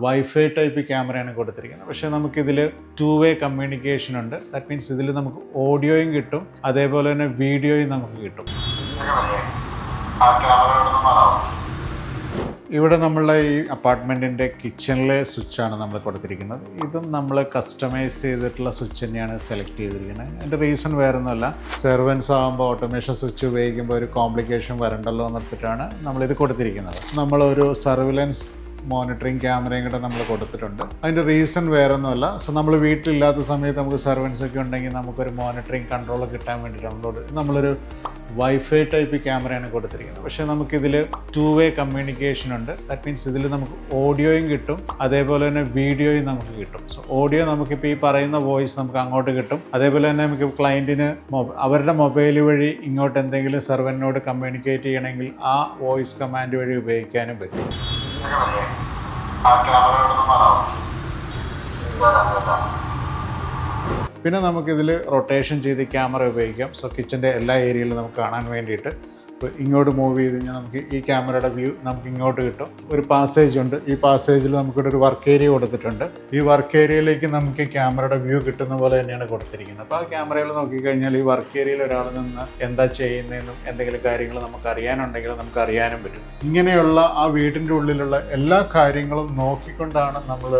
Wifi type ക്യാമറയാണ് കൊടുത്തിരിക്കുന്നത്. പക്ഷേ നമുക്കിതിൽ 2-വേ കമ്മ്യൂണിക്കേഷൻ ഉണ്ട്. ദാറ്റ് മീൻസ് ഇതിൽ നമുക്ക് ഓഡിയോയും കിട്ടും, അതേപോലെ തന്നെ വീഡിയോയും നമുക്ക് കിട്ടും. ഇവിടെ നമ്മളുടെ ഈ അപ്പാർട്ട്മെൻറ്റിൻ്റെ കിച്ചണിലെ സ്വിച്ചാണ് നമ്മൾ കൊടുത്തിരിക്കുന്നത്. ഇതും നമ്മൾ കസ്റ്റമൈസ് ചെയ്തിട്ടുള്ള സ്വിച്ച് തന്നെയാണ് സെലക്ട് ചെയ്തിരിക്കുന്നത്. അതിൻ്റെ റീസൺ വേറെ ഒന്നുമല്ല, സെർവൻസ് ആകുമ്പോൾ ഓട്ടോമേഷൻ സ്വിച്ച് ഉപയോഗിക്കുമ്പോൾ ഒരു കോംപ്ലിക്കേഷൻ വരണ്ടല്ലോ എന്നിട്ടാണ് നമ്മളിത് കൊടുത്തിരിക്കുന്നത്. നമ്മളൊരു സർവിലൻസ് മോണിറ്ററിങ് ക്യാമറയും കൂടെ നമ്മൾ കൊടുത്തിട്ടുണ്ട്. അതിൻ്റെ റീസൺ വേറെ ഒന്നുമല്ല, സോ നമ്മൾ വീട്ടിലില്ലാത്ത സമയത്ത് നമുക്ക് സർവൻസ് ഒക്കെ ഉണ്ടെങ്കിൽ നമുക്കൊരു മോണിറ്ററിങ് കൺട്രോൾ കിട്ടാൻ വേണ്ടിയിട്ടാണ് നമ്മളൊരു വൈഫൈ ടൈപ്പ് ക്യാമറയാണ് കൊടുത്തിരിക്കുന്നത്. പക്ഷേ നമുക്കിതിൽ 2-വേ കമ്മ്യൂണിക്കേഷൻ ഉണ്ട്. ദാറ്റ് മീൻസ് ഇതിൽ നമുക്ക് ഓഡിയോയും കിട്ടും, അതേപോലെ തന്നെ വീഡിയോയും നമുക്ക് കിട്ടും. സോ ഓഡിയോ നമുക്കിപ്പോൾ ഈ പറയുന്ന വോയിസ് നമുക്ക് അങ്ങോട്ട് കിട്ടും, അതേപോലെ തന്നെ നമുക്ക് ക്ലയൻറ്റിന് അവരുടെ മൊബൈൽ വഴി ഇങ്ങോട്ട് എന്തെങ്കിലും സെർവറിനോട് കമ്മ്യൂണിക്കേറ്റ് ചെയ്യണമെങ്കിൽ ആ വോയിസ് കമാൻഡ് വഴി ഉപയോഗിക്കാനും പറ്റും. പിന്നെ നമുക്കിതിൽ റൊട്ടേഷൻ ചെയ്ത് ക്യാമറ ഉപയോഗിക്കാം. സോ കിച്ചൻ്റെ എല്ലാ ഏരിയയിലും നമുക്ക് കാണാൻ വേണ്ടിയിട്ട് ഇപ്പോൾ ഇങ്ങോട്ട് മൂവ് ചെയ്ത് കഴിഞ്ഞാൽ നമുക്ക് ഈ ക്യാമറയുടെ വ്യൂ നമുക്ക് ഇങ്ങോട്ട് കിട്ടും. ഒരു പാസേജ് ഉണ്ട്, ഈ പാസേജിൽ നമുക്കിവിടെ ഒരു വർക്ക് ഏരിയ കൊടുത്തിട്ടുണ്ട്. ഈ വർക്ക് ഏരിയയിലേക്ക് നമുക്ക് ക്യാമറയുടെ വ്യൂ കിട്ടുന്ന പോലെ തന്നെയാണ് കൊടുത്തിരിക്കുന്നത്. അപ്പോൾ ആ ക്യാമറയിൽ നോക്കിക്കഴിഞ്ഞാൽ ഈ വർക്ക് ഏരിയയിൽ ഒരാൾ നിന്ന് എന്താ ചെയ്യുന്നതെന്നും എന്തെങ്കിലും കാര്യങ്ങൾ നമുക്ക് അറിയാനുണ്ടെങ്കിൽ നമുക്ക് അറിയാനും പറ്റും. ഇങ്ങനെയുള്ള ആ വീടിൻ്റെ ഉള്ളിലുള്ള എല്ലാ കാര്യങ്ങളും നോക്കിക്കൊണ്ടാണ് നമ്മൾ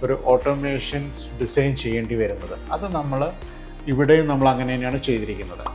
ഒരു ഓട്ടോമേഷൻ ഡിസൈൻ ചെയ്യേണ്ടി വരുന്നത്. അത് ഇവിടെയും നമ്മൾ അങ്ങനെ തന്നെയാണ് ചെയ്തിരിക്കുന്നത്.